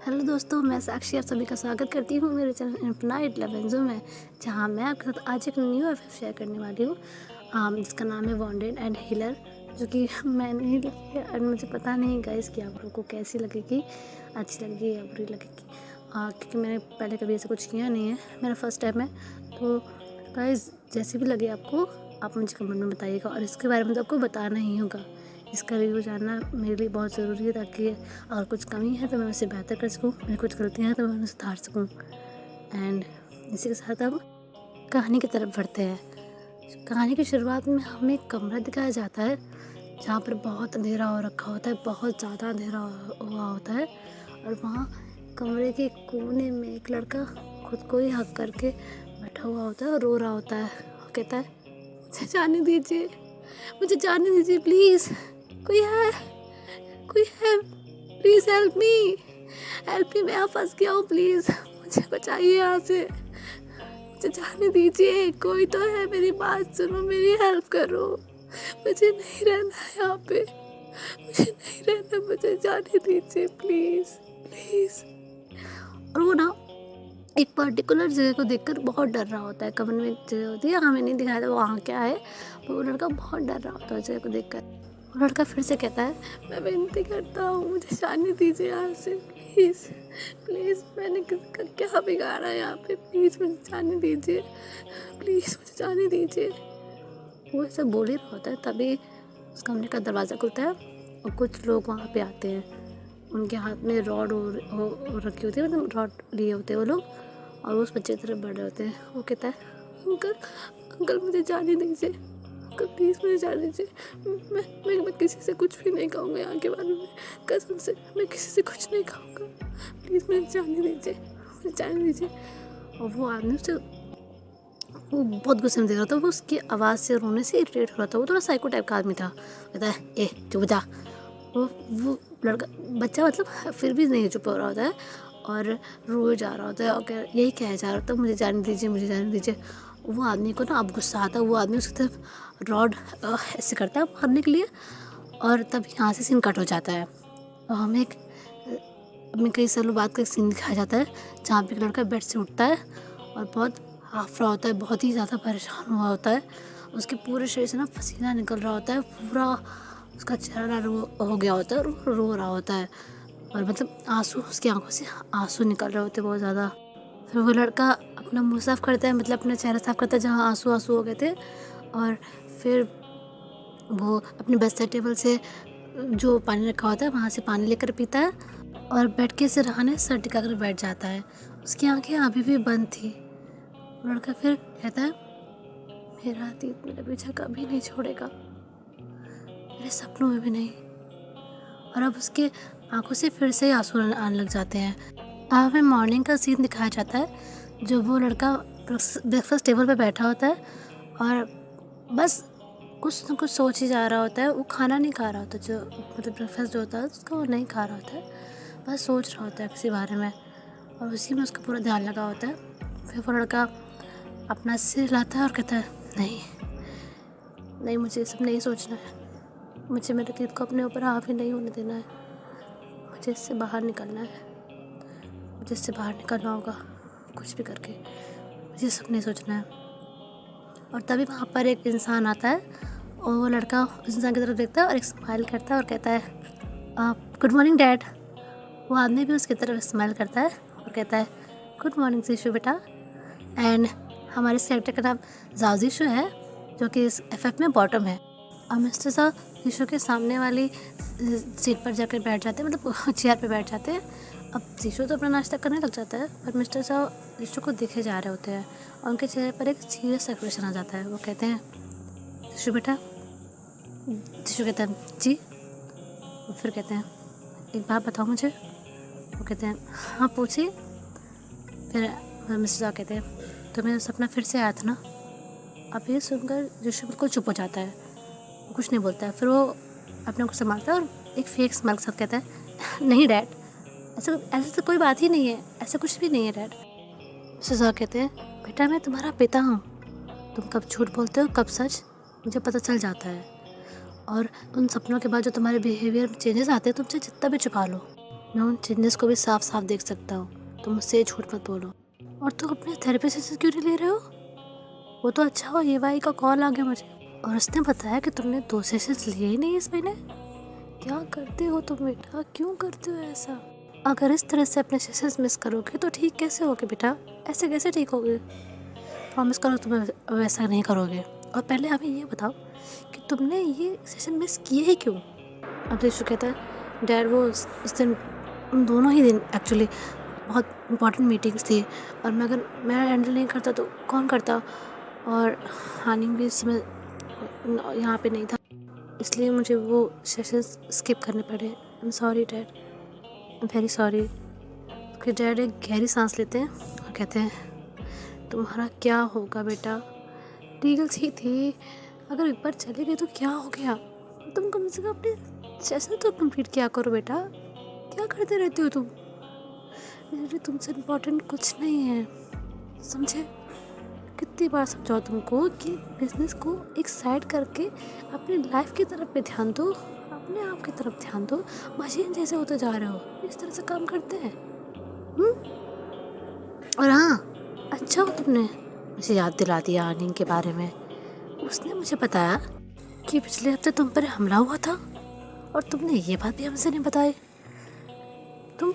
Hello दोस्तों, मैं साक्षी आप सभी का स्वागत करती हूँ मेरे चैनल इन्फिनाइट लेवेंजो में, जहाँ मैं आपके साथ आज एक न्यू एफ शेयर करने वाली हूँ जिसका नाम है वॉन्डेड एंड हीलर, जो कि मैंने ही लिखी है। और मुझे पता नहीं गाइस कि आप लोगों को कैसी लगेगी, अच्छी लगेगी या बुरी लगेगी, क्योंकि मैंने पहले कभी ऐसा कुछ किया नहीं है, मेरा फर्स्ट टाइम है। तो गाइस जैसे भी लगे आपको, आप मुझे कमेंट में बताइएगा, और इसके बारे में तो आपको बताना ही होगा। इसका रिव्यू जानना मेरे लिए बहुत ज़रूरी है, ताकि अगर कुछ कमी है तो मैं उसे बेहतर कर सकूँ, मेरी कुछ गलतियाँ हैं तो मैं उन्हें सुधार सकूँ। एंड इसी के साथ अब कहानी की तरफ बढ़ते हैं। कहानी की शुरुआत में हमें एक कमरा दिखाया जाता है जहाँ पर बहुत अंधेरा हो रखा होता है, बहुत ज़्यादा अंधेरा हुआ होता है। और वहाँ कमरे के कोने में एक लड़का खुद को ही हक करके बैठा हुआ होता है और रो रहा होता है। वो कहता है, मुझे जाने दीजिए, मुझे जाने दीजिए प्लीज़, कोई है, प्लीज़ हेल्प मी, मैं यहाँ फंस गया हूँ, प्लीज़ मुझे बचाइए यहाँ से, मुझे जाने दीजिए, कोई तो है, मेरी बात सुनो, मेरी हेल्प करो, मुझे नहीं रहना है यहाँ पे, मुझे नहीं रहना, मुझे जाने दीजिए प्लीज़। और वो ना एक पर्टिकुलर जगह को देखकर बहुत डर रहा होता है। कमरे में एक जगह होती है, हमें नहीं दिखाया था वहाँ क्या है, पर वो लड़का बहुत डर रहा होता है जगह को देखकर। वो लड़का फिर से कहता है, मैं विनती करता हूँ, मुझे जाने दीजिए यहाँ से, प्लीज़ मैंने किसी का क्या बिगाड़ा है यहाँ पे, प्लीज़ मुझे जाने दीजिए, प्लीज़ मुझे जाने दीजिए। वो ऐसा बोल ही रहा होता है, तभी उस कमरे का दरवाज़ा खुलता है और कुछ लोग वहाँ पे आते हैं। उनके हाथ में रॉड रखी होती है, मतलब रॉड लिए होते हैं वो लोग, और वो उस बच्चे की तरफ बढ़ रहे होते हैं। वो कहता है, अंकल मुझे जाने दीजिए, अंकल प्लीज़ मुझे जाने दीजिए, मैं किसी से कुछ भी नहीं कहूँगा यहाँ के बारे में, कसम से मैं किसी से कुछ नहीं कहूँगा, प्लीज़ मुझे जाने दीजिए। और वो आदमी उससे वो बहुत गुस्से में देख रहा था, वो उसकी आवाज़ से, रोने से इरिटेट हो रहा था। वो थोड़ा साइको टाइप का आदमी था। कहता है, ए चुप जा। वो लड़का बच्चा मतलब फिर भी नहीं चुप हो रहा होता है और रोए जा रहा होता है और यही कह जा रहा होता है, मुझे जाने दीजिए। वो आदमी को ना अब गुस्सा आता है, वो आदमी उसकी तरफ रॉड ऐसे करता है मारने के लिए, और तब यहाँ से सीन कट हो जाता है। और हमें कई सालों बाद का एक सीन दिखाया जाता है जहाँ पे एक लड़का बेड से उठता है और बहुत हाफ रहा होता है, बहुत ही ज़्यादा परेशान हुआ होता है। उसके पूरे शरीर से ना पसीना निकल रहा होता है, पूरा उसका चेहरा हो गया होता है और रो रहा होता है, और मतलब आंसू, उसकी आंखों से आंसू निकल रहे होते हैं बहुत ज़्यादा। फिर वो लड़का अपना मुंह साफ़ करता है, मतलब अपना चेहरा साफ़ करता है जहाँ आंसू हो गए थे, और फिर वो अपने बेडसाइड टेबल से जो पानी रखा होता है वहाँ से पानी लेकर पीता है और बेड के सिरहाने सर टिका कर बैठ जाता है। उसकी आंखें अभी भी बंद थी। वो लड़का फिर कहता है, मेरा अतीत मेरा पीछा कभी नहीं छोड़ेगा, मेरे सपनों में भी नहीं। और अब उसके आंखों से फिर से आंसू आने लग जाते हैं। अब हमें मॉर्निंग का सीन दिखाया जाता है, जो वो लड़का ब्रेकफास्ट टेबल पे बैठा होता है और बस कुछ न कुछ सोच ही जा रहा होता है। वो खाना नहीं खा रहा होता, जो मतलब ब्रेकफास्ट जो होता है उसका वो नहीं खा रहा होता है, बस सोच रहा होता है किसी बारे में, और उसी में उसका पूरा ध्यान लगा होता है। फिर वो लड़का अपना सिर हिलाता है और कहता है, नहीं मुझे ये सब नहीं सोचना है, मुझे मेरे अतीत को अपने ऊपर हावी नहीं होने देना है, मुझे इससे बाहर निकलना है, मुझे इससे बाहर निकलना होगा कुछ भी करके, मुझे सब नहीं सोचना है। और तभी वहाँ पर एक इंसान आता है और वो लड़का उस इंसान की तरफ देखता है और एक स्माइल करता है और कहता है, गुड मॉर्निंग डैड। वो आदमी भी उसकी तरफ स्माइल करता है और कहता है, गुड मॉर्निंग जीशु बेटा। एंड हमारे इस कैरेक्टर का नाम जाओ जीशु है, जो कि इस FF में बॉटम है। और मिस्टर साहब जीशु के सामने वाली सीट पर जाकर बैठ जाते हैं, मतलब चेयर पे बैठ जाते हैं। अब जीशु तो अपना नाश्ता करने लग जाता है, पर मिस्टर साहब जीशु को देखे जा रहे होते हैं और उनके चेहरे पर एक सीरियस एक्सप्रेशन आ जाता है। वो कहते हैं, जीशु बेटा। जीशु कहता है, जी। वो फिर कहते हैं, एक बात बताओ मुझे। वो कहते हैं, हाँ पूछिए। फिर मिस्टर साहब कहते हैं, तो मेरा सपना फिर से आया था ना। अब ये सुनकर जीशु बिल्कुल चुप हो जाता है, वो कुछ नहीं बोलता है। फिर वो अपने को संभालता है और एक फेक स्माइल के साथ कहता है, नहीं डैड, ऐसा तो कोई बात ही नहीं है, ऐसा कुछ भी नहीं है डैड। मिस्टर साहब कहते हैं, बेटा मैं तुम्हारा पिता हूँ, तुम कब झूठ बोलते हो कब सच मुझे पता चल जाता है, और उन सपनों के बाद जो तुम्हारे बिहेवियर में चेंजेस आते हैं, तुमसे जितना भी छुपा लो मैं उन चेंजेस को भी साफ साफ देख सकता हूँ, तो मुझसे ये झूठ मत बोलो। और तुम अपने थेरेपी से क्यों नहीं ले रहे हो? वो तो अच्छा हो, ये भाई का कॉल आ गया मुझे और उसने बताया कि तुमने 2 सेशंस लिए ही नहीं इस महीने। क्या करते हो तुम बेटा, क्यों करते हो ऐसा? अगर इस तरह से अपने सेशंस मिस करोगे तो ठीक कैसे होगे बेटा? ऐसे कैसे ठीक होगे? प्रॉमिस करो तुम वैसा नहीं करोगे। और पहले हमें ये बताओ कि तुमने ये सेशन मिस किए ही क्यों? अब दिशु कहता है डैड वो उस दिन, दोनों ही दिन एक्चुअली बहुत इंपॉर्टेंट मीटिंग्स थी और मैं हैंडल नहीं करता तो कौन करता, और हानि भी इस समय यहाँ पे नहीं था, इसलिए मुझे वो सेशंस स्किप करने पड़े। I am sorry dad, I am very sorry. फिर डैड एक गहरी सांस लेते हैं और कहते हैं तुम्हारा क्या होगा बेटा, डील्स ही थी, अगर एक बार चले गए तो क्या हो गया? तुम कम से कम अपने सेशन तो कंप्लीट किया करो बेटा, क्या करते रहते हो तुम? मेरे लिए तुमसे इम्पोर्टेंट कुछ नहीं है, समझे? कितनी बार समझाओ तुमको कि बिजनेस को एक साइड करके अपनी लाइफ की तरफ पे ध्यान दो, अपने आप की तरफ ध्यान दो। मशीन जैसे होते जा रहे हो, इस तरह से काम करते हैं। और हाँ, अच्छा हो तुमने मुझे याद दिला दिया आनिंग के बारे में। उसने मुझे बताया कि पिछले हफ्ते तुम पर हमला हुआ था और तुमने ये बात भी हमसे नहीं बताई। तुम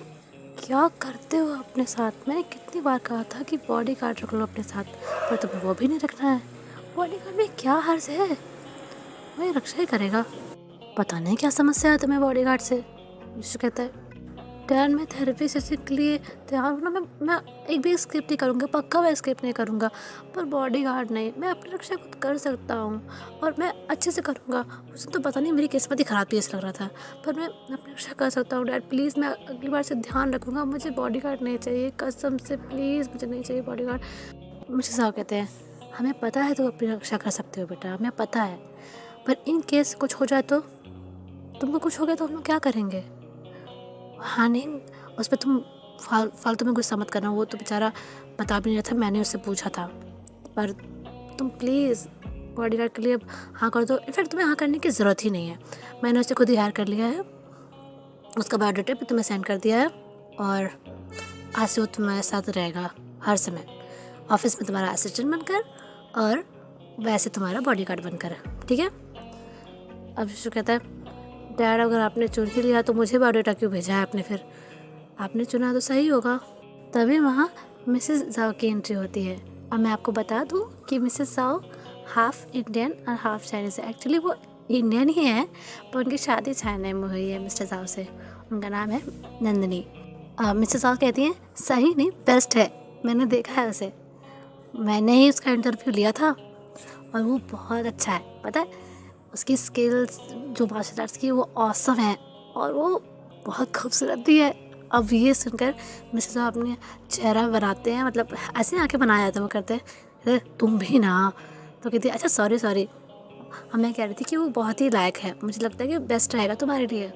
क्या करते हो अपने साथ? मैंने कितनी बार कहा था कि बॉडी गार्ड रख लो अपने साथ, पर तुम्हें वो भी नहीं रखना है। बॉडी गार्ड में क्या हर्ज है, वही रक्षा ही करेगा। पता नहीं क्या समस्या है तुम्हें बॉडी गार्ड से। विशु कहता है डैड मैं थेरेपी सेशन के लिए तैयार हूँ ना, मैं एक भी स्किप नहीं करूँगा, पक्का मैं स्किप नहीं करूँगा, पर बॉडी गार्ड नहीं। मैं अपनी रक्षा खुद कर सकता हूँ और मैं अच्छे से करूँगा। उसे तो पता नहीं मेरी किस्मत ही ख़राब थी ऐसा लग रहा था, पर मैं अपनी रक्षा कर सकता हूँ डैड, प्लीज़ मैं अगली बार से ध्यान रखूँगा। मुझे बॉडी गार्ड नहीं चाहिए, कसम से प्लीज़ मुझे नहीं चाहिए बॉडी गार्ड। मुझे साहब कहते हैं हमें पता है तुम अपनी रक्षा कर सकते हो बेटा, हमें पता है, पर इन केस कुछ हो जाए तो, तुमको कुछ हो गया तो हम लोग क्या करेंगे? हाँ नहीं, उस पर तुम फालतू में गुस्सा मत करना, वो तो बेचारा बता भी नहीं रहा था, मैंने उससे पूछा था। पर तुम प्लीज़ बॉडी गार्ड के लिए अब हाँ कर दो। इनफैक्ट तुम्हें हाँ करने की ज़रूरत ही नहीं है, मैंने उसे खुद ही हायर कर लिया है, उसका बायोडाटा भी तुम्हें सेंड कर दिया है और आज से वो तुम्हारे साथ रहेगा हर समय, ऑफिस में तुम्हारा असिस्टेंट बनकर और वैसे तुम्हारा बॉडी गार्ड बनकर, ठीक है? अब विशु कहता है डैड अगर आपने चुन ही लिया तो मुझे बायोडाटा क्यों भेजा है आपने? फिर आपने चुना तो सही होगा। तभी वहाँ मिसेस जाओ की एंट्री होती है और मैं आपको बता दूँ कि मिसेस जाओ हाफ इंडियन और हाफ चाइनीज़ है। एक्चुअली वो इंडियन ही है, पर उनकी शादी चाइना में हुई है मिस्टर जाओ से। उनका नाम है नंदिनी। मिसेस जाओ कहती हैं सही नहीं बेस्ट है, मैंने देखा है उसे, मैंने ही उसका इंटरव्यू लिया था और वो बहुत अच्छा है, पता है उसकी स्किल्स जो मार्शल आर्ट्स की वो ऑसम है और वो बहुत खूबसूरत भी है। अब ये सुनकर मिसेस अपने चेहरा बनाते हैं, मतलब ऐसे आंखें बनाया जाते वो करते हैं तुम भी ना, तो कहती है अच्छा सॉरी। मैं कह रही थी कि वो बहुत ही लायक है, मुझे लगता है कि बेस्ट रहेगा तुम्हारे लिए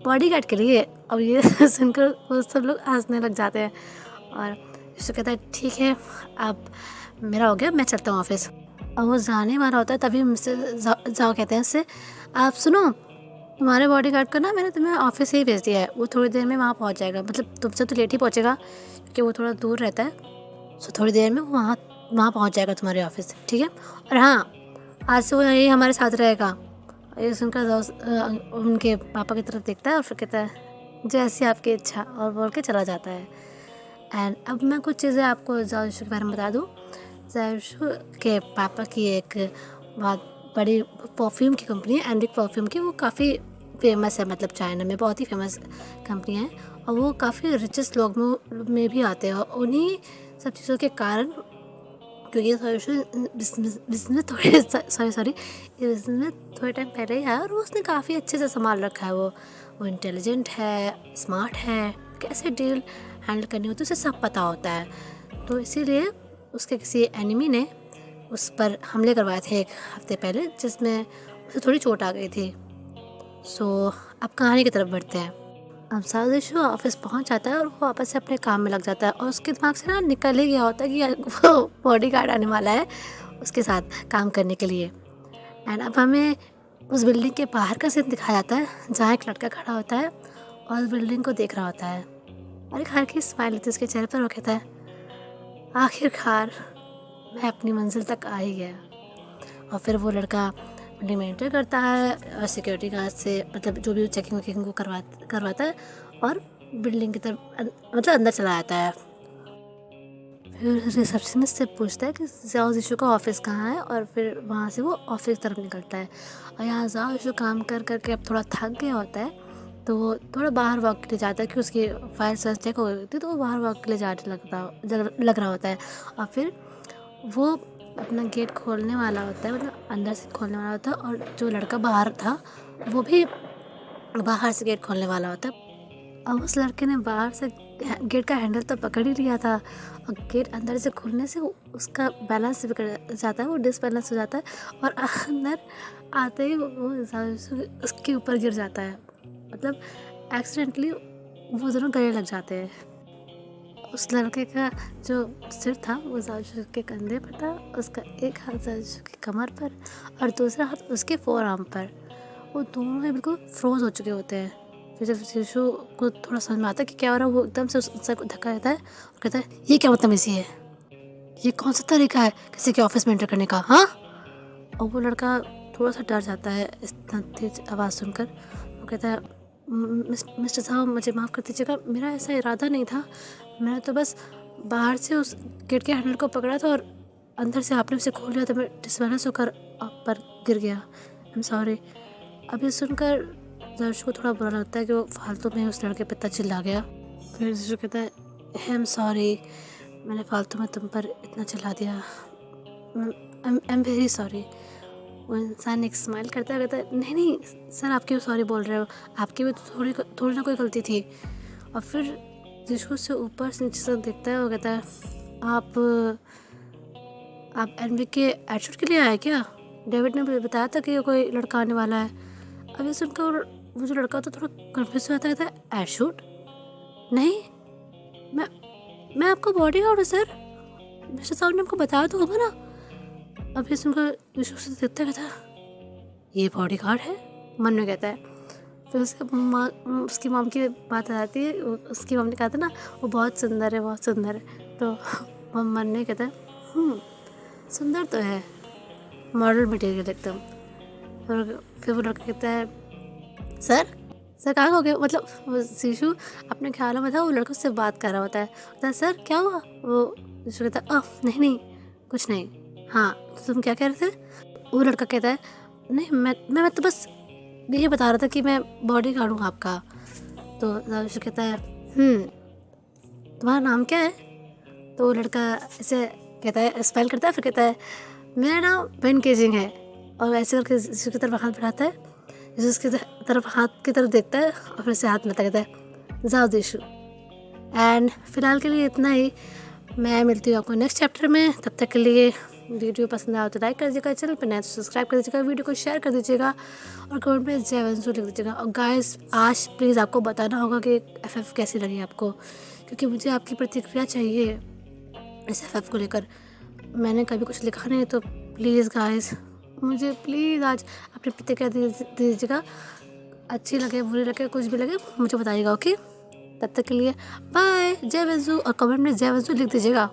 बॉडी गार्ड के लिए। अब ये सुनकर वो सब लोग हंसने लग जाते हैं और उससे कहता है ठीक है अब मेरा हो गया, मैं चलता हूँ ऑफिस। और वो जाने वाला होता है तभी मिसेस जाओ कहते हैं उससे आप सुनो, तुम्हारे बॉडी गार्ड को ना मैंने तुम्हें ऑफिस से ही भेज दिया है, वो थोड़ी देर में वहाँ पहुँच जाएगा, मतलब तुमसे तो लेट ही पहुँचेगा क्योंकि वो थोड़ा दूर रहता है, सो थोड़ी देर में वो वहाँ पहुँच जाएगा तुम्हारे ऑफिस, ठीक है? और हाँ आज से वो यही हमारे साथ रहेगा। ये सुनकर उनके पापा की तरफ देखता है और फिर कहता है जैसी आपकी इच्छा, और बोल के चला जाता है। एंड अब मैं कुछ चीज़ें आपको जायशु के बारे में बता दूँ। जायशु के पापा की एक बहुत बड़ी परफ्यूम की कंपनी है, एंड्रिक परफ्यूम की, वो काफ़ी फेमस है, मतलब चाइना में बहुत ही फेमस कंपनी है और वो काफ़ी रिचेस्ट लोग में भी आते हैं। और उन्हीं सब चीज़ों के कारण, क्योंकि बिजनेस में थोड़े टाइम पहले ही आया और उसने काफ़ी अच्छे से संभाल रखा है। वो इंटेलिजेंट है, स्मार्ट है, कैसे डील हैंडल करनी होती है उसे सब पता होता है। तो इसीलिए उसके किसी एनिमी ने उस पर हमले करवाए थे एक हफ्ते पहले, जिसमें उसे थोड़ी चोट आ गई थी। सो अब कहानी की तरफ बढ़ते हैं। अब साउदेशु ऑफिस पहुंच जाता है और वो वापस से अपने काम में लग जाता है और उसके दिमाग से ना निकल ही गया होता है कि वो बॉडी गार्ड आने वाला है उसके साथ काम करने के लिए। एंड अब हमें उस बिल्डिंग के बाहर का सीन दिखाया जाता है जहाँ एक लड़का खड़ा होता है और बिल्डिंग को देख रहा होता है और एक हल्की स्माइल होती है उसके चेहरे पर। वो कहता है आखिरकार मैं अपनी मंजिल तक आ ही गया। और फिर वो लड़का बिल्डिंग में एंटर करता है और सिक्योरिटी गार्ड से मतलब जो भी चेकिंग वेकिंग को करवाता है और बिल्डिंग की तरफ मतलब अंदर चला जाता है। फिर रिसेप्शनिस्ट से पूछता है कि जाओ जिशु का ऑफिस कहाँ है, और फिर वहाँ से वो ऑफिस तरफ निकलता है। और यहाँ जाओ जिशु काम कर करके अब थोड़ा थक गया होता है, तो वो थोड़ा बाहर वॉक के लिए जाता है कि उसकी फाइल सर्च चेक हो गई थी, तो वो बाहर वॉक के लिए जाने लग रहा होता है। और फिर वो अपना गेट खोलने वाला होता है, मतलब अंदर से खोलने वाला होता है, और जो लड़का बाहर था वो भी बाहर से गेट खोलने वाला होता है। अब उस लड़के ने बाहर से गेट का हैंडल तो पकड़ ही लिया था, और गेट अंदर से खुलने से उसका बैलेंस बिगड़ जाता है, वो डिसबैलेंस हो जाता है, और अंदर आते ही वो उसके ऊपर गिर जाता है। मतलब एक्सीडेंटली वो दोनों गले लग जाते हैं। उस लड़के का जो सिर था वो जाजू के कंधे पर था, उसका एक हाथ जाजू की कमर पर और दूसरा हाथ उसके फोर आर्म पर। वो दोनों ही बिल्कुल फ्रोज हो चुके होते हैं। फिर जब शिशु को थोड़ा समझ में आता है कि क्या हो रहा है, वो एकदम से उससे धक्का देता है और कहता है ये क्या बदतमीज़ी है, ये कौन सा तरीका है किसी के ऑफिस में एंटर करने का, हाँ। और वो लड़का थोड़ा सा डर जाता है इतना तेज आवाज़ सुनकर। वो कहता है मिस्टर साहब मुझे माफ़ कर दीजिएगा, मेरा ऐसा इरादा नहीं था, मैंने तो बस बाहर से उस गेट के हैंडल को पकड़ा था और अंदर से आपने उसे खोल लिया तो मैं डिसबैलेंस होकर आप पर गिर गया, आई एम सॉरी। अब ये सुनकर दर्शक को थोड़ा बुरा लगता है कि वो फालतू में उस लड़के पे चिल्ला गया। फिर दर्शक कहता है आई एम सॉरी, मैंने फालतू में तुम पर इतना चिल्ला दिया, आई एम वेरी सॉरी। वो इंसान एक स्माइल करता है, कहता है नहीं सर आप क्यों सॉरी बोल रहे हो, आपकी भी तो थोड़ी ना कोई गलती थी। और फिर जिसको उससे ऊपर से नीचे तक देखता है, वो कहता है आप एनवी के एडशूट के लिए आए क्या, डेविड ने बताया था कि कोई लड़का आने वाला है। अब ये सुनकर वो जो लड़का तो थोड़ा कन्फ्यूज हो जाता है, एडशूट नहीं, मैं आपका बॉडी गार्ड हूँ सर, मिस्टर साहब ने आपको बताया तो होगा ना। अब ये सुनकर विश्व से देखता कहता ये बॉडी गार्ड है, मन में कहता है। फिर उसकी मॉम की बात आ जाती है, उसकी मॉम ने कहा था ना वो बहुत सुंदर है बहुत सुंदर है, तो वो मन में कहता है सुंदर तो है, मॉडल मटेरियल एकदम। और फिर वो लड़का कहता है सर कहाँ हो गए, मतलब वो शिशु अपने ख्यालों में था, वो लड़का उससे बात कर रहा होता है सर क्या हुआ। वो शिशु कहता है नहीं कुछ नहीं, हाँ तो तुम क्या कह रहे थे। वो लड़का कहता है नहीं मैं तो बस यही बता रहा था कि मैं बॉडी गार्ड हूँ आपका। तो शिशु कहता है तुम्हारा नाम क्या है। तो वो लड़का ऐसे कहता है, स्माइल करता है, फिर कहता है मेरा नाम बेन केजिंग है। और ऐसे करके शिशु की तरफ हाथ बढ़ाता है, उसकी तरफ हाथ की तरफ देखता है और फिर से हाथ में कहता है जाओ दिशु। एंड फिलहाल के लिए इतना ही, मैं मिलती हूँ आपको नेक्स्ट चैप्टर में। तब तक के लिए वीडियो पसंद आया तो लाइक कर दीजिएगा, चैनल पर नया तो सब्सक्राइब कर दीजिएगा, वीडियो को शेयर कर दीजिएगा और कमेंट में जय वंशु लिख दीजिएगा। और गाइस आज प्लीज़ आपको बताना होगा कि FF कैसी लगी आपको, क्योंकि मुझे आपकी प्रतिक्रिया चाहिए इस FF को लेकर। मैंने कभी कुछ लिखा नहीं, तो प्लीज़ गाइस मुझे प्लीज़ आज अपनी प्रतिक्रिया दीजिएगा, अच्छी लगे बुरी लगे कुछ भी लगे मुझे बताइएगा, ओके। तब तक के लिए बाय, जय वंशु, और कमेंट में जय वंशु लिख दीजिएगा।